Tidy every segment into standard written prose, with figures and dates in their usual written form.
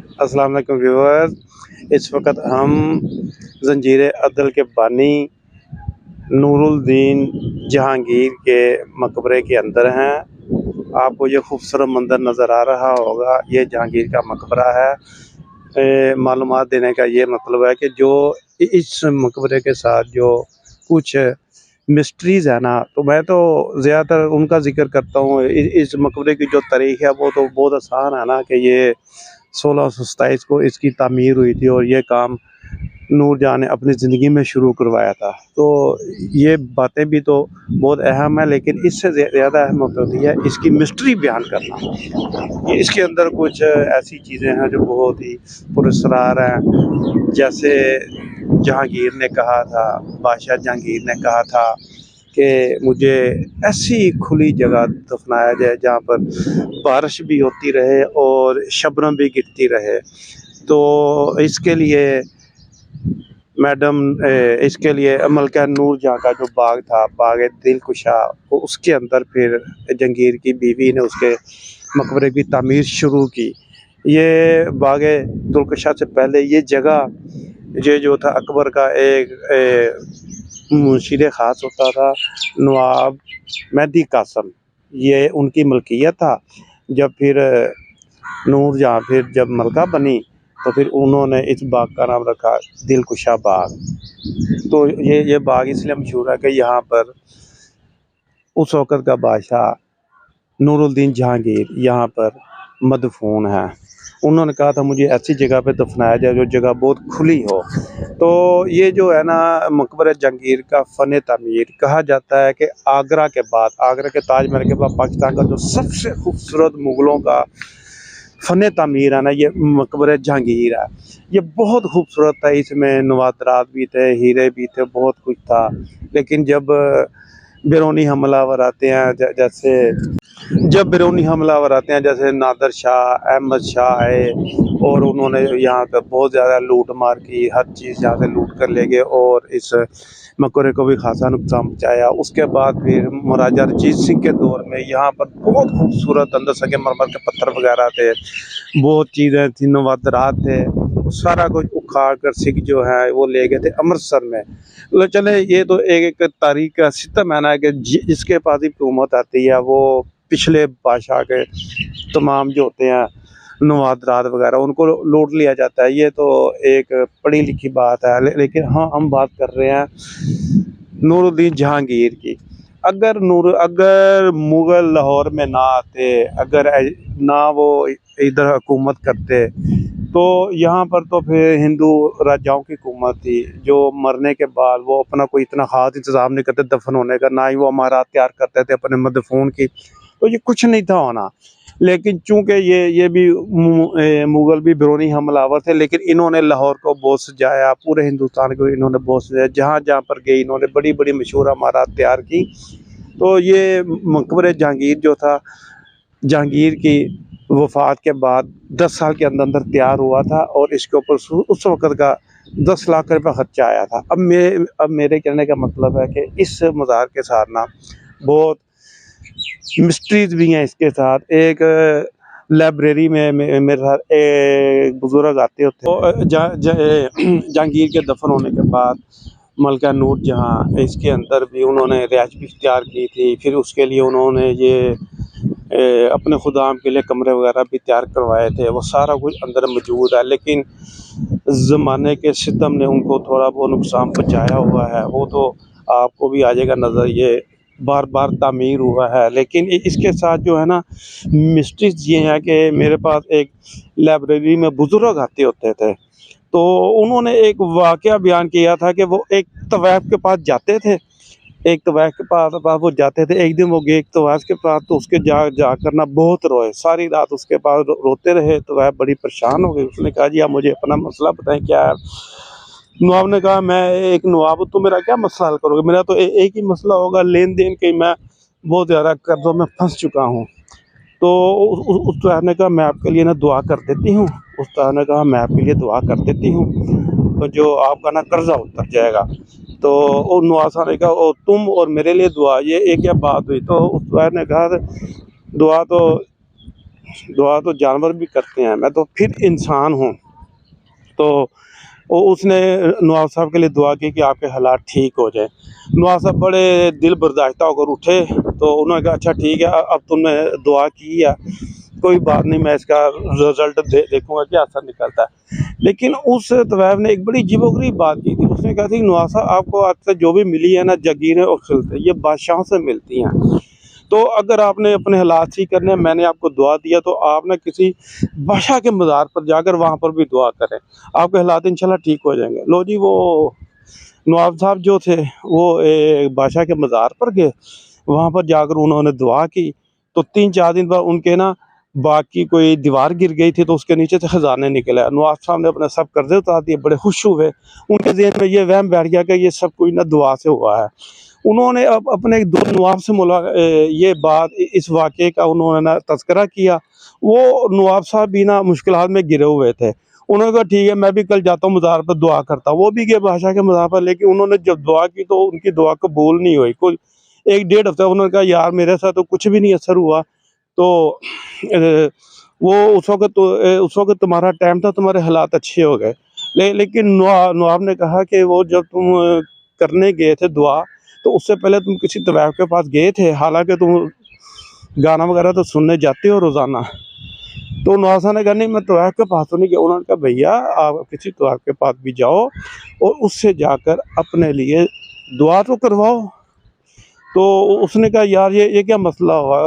السلام علیکم ویورز، اس وقت ہم زنجیر عدل کے بانی نور الدین جہانگیر کے مقبرے کے اندر ہیں۔ آپ کو یہ خوبصورت منظر نظر آ رہا ہوگا، یہ جہانگیر کا مقبرہ ہے۔ معلومات دینے کا یہ مطلب ہے کہ جو اس مقبرے کے ساتھ جو کچھ مسٹریز ہے نا، تو میں تو زیادہ تر ان کا ذکر کرتا ہوں۔ اس مقبرے کی جو تاریخ ہے وہ تو بہت آسان ہے نا، کہ یہ 1627 کو اس کی تعمیر ہوئی تھی اور یہ کام نور جہاں نے اپنی زندگی میں شروع کروایا تھا۔ تو یہ باتیں بھی تو بہت اہم ہیں، لیکن اس سے زیادہ اہم ہوتی ہے اس کی مسٹری بیان کرنا۔ اس کے اندر کچھ ایسی چیزیں ہیں جو بہت ہی پراسرار ہیں، جیسے جہانگیر نے کہا تھا، بادشاہ جہانگیر نے کہا تھا کہ مجھے ایسی کھلی جگہ دفنایا جائے جہاں پر بارش بھی ہوتی رہے اور شبنم بھی گرتی رہے۔ تو اس کے لیے اس کے لیے ملکہ نور جہاں کا جو باغ تھا، باغ دلکشا، اس کے اندر پھر جہانگیر کی بیوی نے اس کے مقبرے کی تعمیر شروع کی۔ یہ باغ دلکشا سے پہلے یہ جگہ یہ جو تھا اکبر کا ایک مشیر خاص ہوتا تھا، نواب مہدی قاسم، یہ ان کی ملکیت تھا۔ جب پھر نور جہاں پھر جب ملکہ بنی تو پھر انہوں نے اس باغ کا نام رکھا دلکشا باغ۔ تو یہ باغ اس لیے مشہور ہے کہ یہاں پر اس وقت کا بادشاہ نور الدین جہانگیر یہاں پر مدفون ہے۔ انہوں نے کہا تھا مجھے ایسی جگہ پہ دفنایا جائے جو جگہ بہت کھلی ہو۔ تو یہ جو ہے نا مقبرہ جہانگیر کا فن تعمیر، کہا جاتا ہے کہ آگرہ کے بعد، آگرہ کے تاج محل کے بعد پاکستان کا جو سب سے خوبصورت مغلوں کا فن تعمیر ہے نا، یہ مقبرہ جہانگیر ہے۔ یہ بہت خوبصورت تھا، اس میں نوادرات بھی تھے، ہیرے بھی تھے، بہت کچھ تھا۔ لیکن جب بیرونی حملہ آور آتے ہیں، جیسے نادر شاہ، احمد شاہ آئے اور انہوں نے یہاں پہ بہت زیادہ لوٹ مار کی، ہر چیز یہاں سے لوٹ کر لے گئے اور اس مقبرے کو بھی خاصا نقصان پہنچایا۔ اس کے بعد پھر مہاراجہ رنجیت سنگھ کے دور میں یہاں پر بہت خوبصورت اندر سنگ مرمر کے پتھر وغیرہ تھے، بہت چیزیں تھیں، نوادرات تھے، سارا کچھ اکھاڑ کر سکھ جو ہے وہ لے گئے تھے امرتسر میں۔ چلے یہ تو ایک تاریخ کا ستم ہے نا، کہ جس کے پاس بھی حکومت آتی ہے وہ پچھلے بادشاہ کے تمام جو ہوتے ہیں نوادرات وغیرہ ان کو لوٹ لیا جاتا ہے۔ یہ تو ایک پڑھی لکھی بات ہے، لیکن ہاں ہم بات کر رہے ہیں نور الدین جہانگیر کی۔ اگر مغل لاہور میں نہ آتے، اگر نہ وہ ادھر حکومت کرتے، تو یہاں پر تو پھر ہندو راجاؤں کی حکومت تھی، جو مرنے کے بعد وہ اپنا کوئی اتنا خاص انتظام نہیں کرتے دفن ہونے کا، نہ ہی وہ امارات تیار کرتے تھے اپنے مدفون کی، تو یہ کچھ نہیں تھا ہونا۔ لیکن چونکہ یہ بھی مغل بھی بیرونی حملہ آور تھے، لیکن انہوں نے لاہور کو بہت سجایا، پورے ہندوستان کو انہوں نے بہت سجایا، جہاں جہاں پر گئی انہوں نے بڑی بڑی مشہور عمارات تیار کی۔ تو یہ مقبرہ جہانگیر جو تھا، جہانگیر کی وفات کے بعد 10 سال کے اندر تیار ہوا تھا، اور اس کے اوپر اس وقت کا 10 لاکھ روپے خرچہ آیا تھا۔ اب میرے کہنے کا مطلب ہے کہ اس مزار کے ساتھ نا بہت مسٹریز بھی ہیں۔ اس کے ساتھ ایک لائبریری میں میرے ساتھ ایک بزرگ آتے ہوتے، جہانگیر کے دفن ہونے کے بعد ملکہ نور جہاں، اس کے اندر بھی انہوں نے رہائش بھی اختیار کی تھی۔ پھر اس کے لیے انہوں نے یہ اپنے خدام کے لیے کمرے وغیرہ بھی تیار کروائے تھے، وہ سارا کچھ اندر موجود ہے۔ لیکن زمانے کے ستم نے ان کو تھوڑا بہت نقصان پہنچایا ہوا ہے، وہ تو آپ کو بھی آ جائے گا نظر، یہ بار بار تعمیر ہوا ہے۔ لیکن اس کے ساتھ جو ہے نا مسٹریز یہ ہے کہ میرے پاس ایک لائبریری میں بزرگ آتے ہوتے تھے، تو انہوں نے ایک واقعہ بیان کیا تھا کہ وہ ایک طوائف کے پاس جاتے تھے، ایک طوائف کے پاس وہ جاتے تھے۔ ایک دن وہ گئے ایک طوائف کے پاس، تو اس کے جا کر نا بہت روئے، ساری رات اس کے پاس روتے رہے۔ طوائف بڑی پریشان ہو گئی، اس نے کہا جی آپ مجھے اپنا مسئلہ بتائیں کیا ہے۔ نواب نے کہا میں ایک نواب تو میرا کیا مسئلہ حل کرو گے، میرا تو ایک ہی مسئلہ ہوگا، لین دین کے میں بہت زیادہ قرضوں میں پھنس چکا ہوں۔ تو اس طوائف نے کہا میں آپ کے لیے نا دعا کر دیتی ہوں، اس طوائف نے کہا میں آپ کے لیے دعا کر دیتی ہوں، تو جو آپ کا نا قرضہ اتر جائے گا۔ تو نواز صاحب نے کہا تم اور میرے لیے دعا، یہ ایک کیا بات ہوئی۔ تو اس طوائف نے کہا دعا تو دعا تو جانور بھی کرتے ہیں، میں تو پھر انسان ہوں۔ تو اس نے نواب صاحب کے لیے دعا کی کہ آپ کے حالات ٹھیک ہو جائیں۔ نواب صاحب بڑے دل برداشتہ ہو کر اٹھے، تو انہوں نے کہا اچھا ٹھیک ہے، اب تم نے دعا کی ہے، کوئی بات نہیں، میں اس کا رزلٹ دیکھوں گا کیا اثر نکلتا ہے۔ لیکن اس طویب نے ایک بڑی عجیب و غریب بات کی تھی، اس نے کہا تھی نواز صاحب آپ کو آج سے جو بھی ملی ہے نا، جاگیریں اور خلعتیں، یہ بادشاہوں سے ملتی ہیں، تو اگر آپ نے اپنے حالات ٹھیک کرنے ہیں، میں نے آپ کو دعا دیا، تو آپ نے کسی بادشاہ کے مزار پر جا کر وہاں پر بھی دعا کریں، آپ کے حالات انشاءاللہ ٹھیک ہو جائیں گے۔ لو جی، وہ نواب صاحب جو تھے وہ بادشاہ کے مزار پر گئے، وہاں پر جا کر انہوں نے دعا کی، تو 3-4 دن بعد ان کے نا باغ کی کوئی دیوار گر گئی تھی، تو اس کے نیچے سے خزانے نکلے۔ نواب صاحب نے اپنے سب قرضے اتار دیے، بڑے خوش ہوئے، ان کے ذہن میں یہ وہم بیٹھ گیا کہ یہ سب کوئی نہ دعا سے ہوا ہے۔ انہوں نے اب اپنے ایک دو نواب سے یہ بات، اس واقعے کا انہوں نے نا تذکرہ کیا۔ وہ نواب صاحب بھی نا مشکلات میں گرے ہوئے تھے، انہوں نے کہا ٹھیک ہے، میں بھی کل جاتا ہوں مزار پر دعا کرتا ہوں۔ وہ بھی گئے بادشاہ کے مزار پر، لیکن انہوں نے جب دعا کی تو ان کی دعا قبول نہیں ہوئی۔ کوئی 1-1.5 ہفتہ انہوں نے کہا یار میرے ساتھ تو کچھ بھی نہیں اثر ہوا۔ تو وہ اس وقت تمہارا ٹائم تھا، تمہارے حالات اچھے ہو گئے، لیکن نواب نے کہا کہ وہ جب تم کرنے گئے تھے دعا، تو اس سے پہلے تم کسی طبیب کے پاس گئے تھے، حالانکہ تم گانا وغیرہ تو سننے جاتے ہو روزانہ۔ تو نواب صاحب نے کہا نہیں، میں طبیب کے پاس تو نہیں گیا۔ انہوں نے کہا بھیا آپ کسی طبیب کے پاس بھی جاؤ اور اس سے جا کر اپنے لیے دعا تو کرواؤ۔ تو اس نے کہا یار یہ کیا مسئلہ ہوا،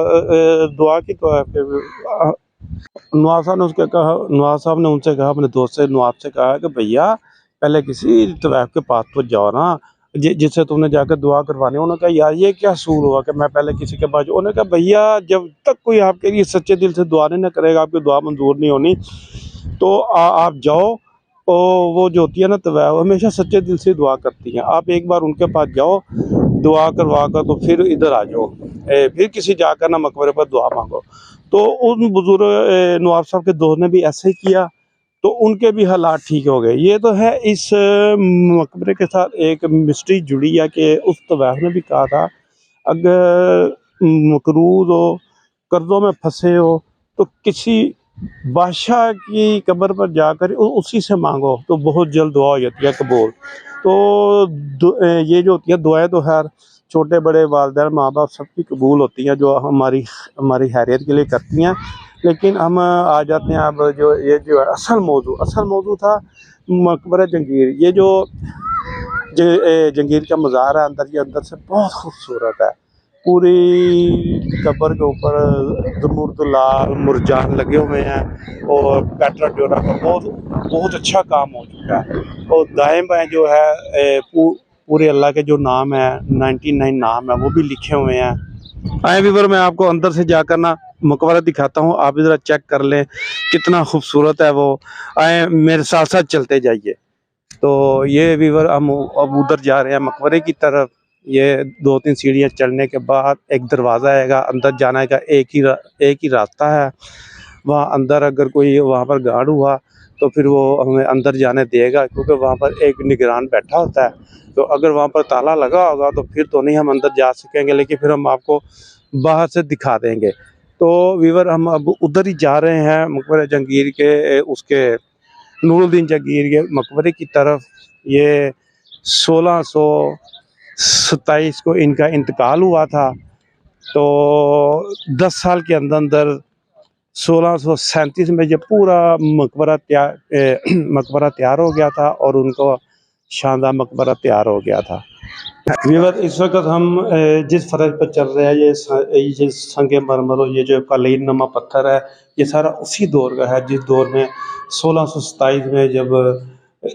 دعا کی تو نواز صاحب نے ان سے کہا، اپنے دوست سے نواب سے کہا کہ بھیا پہلے کسی طبیب کے پاس تو جاؤ نا، جس سے تم نے جا کے دعا کروانی۔ انہوں نے کہا یار یہ کیا اصول ہوا کہ میں پہلے کسی کے پاس جاؤں۔ انہوں نے کہا بھیا جب تک کوئی آپ کے لیے سچے دل سے دعا نہیں نہ کرے گا، آپ کی دعا منظور نہیں ہونی۔ تو آپ جاؤ، اور وہ جو ہوتی ہے نا طبیب، ہمیشہ سچے دل سے دعا کرتی ہیں، آپ ایک بار ان کے پاس جاؤ، دعا کروا کر تو پھر ادھر آ جاؤ، پھر کسی جا کر نہ مقبرے پر دعا مانگو۔ تو ان بزرگ نواب صاحب کے دوست نے بھی ایسے ہی کیا، تو ان کے بھی حالات ٹھیک ہو گئے۔ یہ تو ہے، اس مقبرے کے ساتھ ایک مسٹری جڑی ہے کہ اس طبیب نے بھی کہا تھا اگر مقروض ہو، قرضوں میں پھنسے ہو، تو کسی بادشاہ کی قبر پر جا کر اسی سے مانگو تو بہت جلد دعا ہو جاتی ہے قبول۔ تو یہ جو ہوتی ہے دعائیں تو خیر چھوٹے بڑے والدین ماں باپ سب کی قبول ہوتی ہیں، جو ہماری خیریت کے لیے کرتی ہیں۔ لیکن ہم آ جاتے ہیں اب یہ جو ہے اصل موضوع تھا مقبرہ جنگیر۔ یہ جو جنگیر کا مزار ہے، اندر سے بہت خوبصورت ہے، پوری قبر کے اوپر زمرد لال مرجان لگے ہوئے ہیں، اور پیٹرا ڈیورا کا بہت اچھا کام ہو چکا ہے۔ اور دائیں بائیں جو ہے پورے اللہ کے جو نام ہے 99 نام ہے وہ بھی لکھے ہوئے ہیں۔ آئیں ویور میں آپ کو اندر سے جا کر نا مقبرہ دکھاتا ہوں، آپ ذرا چیک کر لیں کتنا خوبصورت ہے وہ۔ آئیں میرے ساتھ ساتھ چلتے جائیے۔ تو یہ ویور ہم اب ادھر جا رہے ہیں مقبرے کی طرف۔ یہ 2-3 سیڑھیاں چڑھنے کے بعد ایک دروازہ آئے گا، اندر جانے کا ایک ہی راستہ ہے۔ وہاں اندر اگر کوئی وہاں پر گارڈ ہوا تو پھر وہ ہمیں اندر جانے دے گا، کیونکہ وہاں پر ایک نگران بیٹھا ہوتا ہے۔ تو اگر وہاں پر تالا لگا ہوگا تو پھر تو نہیں ہم اندر جا سکیں گے، لیکن پھر ہم آپ کو باہر سے دکھا دیں گے۔ تو ویور ہم اب ادھر ہی جا رہے ہیں مقبرہ جنگیر کے، اس کے نور الدین جنگیر کے مقبرے کی طرف۔ یہ 1627 کو ان کا انتقال ہوا تھا، تو 10 سال کے اندر 1637 میں جب پورا مقبرہ تیار ہو گیا تھا، اور ان کو شاندار مقبرہ تیار ہو گیا تھا۔ ویور اس وقت ہم جس فرش پر چل رہے ہیں، یہ سنگ مرمر، یہ جو قالین نما پتھر ہے، یہ سارا اسی دور کا ہے جس دور میں 1627 میں جب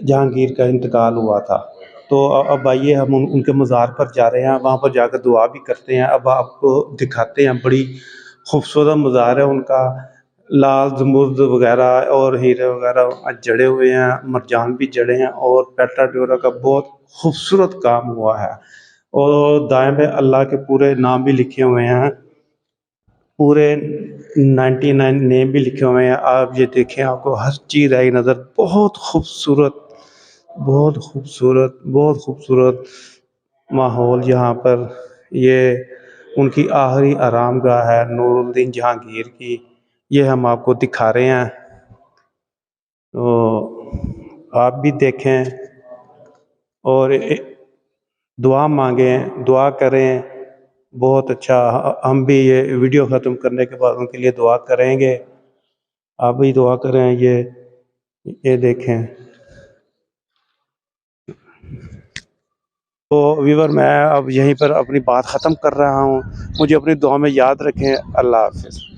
جہانگیر کا انتقال ہوا تھا۔ تو اب آئیے ہم ان کے مزار پر جا رہے ہیں، وہاں پر جا کر دعا بھی کرتے ہیں۔ اب آپ کو دکھاتے ہیں، بڑی خوبصورت مزار ہے ان کا، لال زمرد وغیرہ اور ہیرے وغیرہ جڑے ہوئے ہیں، مرجان بھی جڑے ہیں، اور پیٹرا ڈیورا کا بہت خوبصورت کام ہوا ہے۔ اور دائیں میں اللہ کے پورے نام بھی لکھے ہوئے ہیں، پورے 99 نیم بھی لکھے ہوئے ہیں۔ آپ یہ دیکھیں، آپ کو ہر چیز آئی نظر، بہت خوبصورت ماحول یہاں پر۔ یہ ان کی آخری آرام گاہ ہے نور الدین جہانگیر کی، یہ ہم آپ کو دکھا رہے ہیں، تو آپ بھی دیکھیں اور دعا مانگیں، دعا کریں۔ بہت اچھا، ہم بھی یہ ویڈیو ختم کرنے کے بعد ان کے لیے دعا کریں گے، آپ بھی دعا کریں۔ یہ دیکھیں۔ تو ویور میں اب یہیں پر اپنی بات ختم کر رہا ہوں، مجھے اپنی دعا میں یاد رکھیں۔ اللہ حافظ۔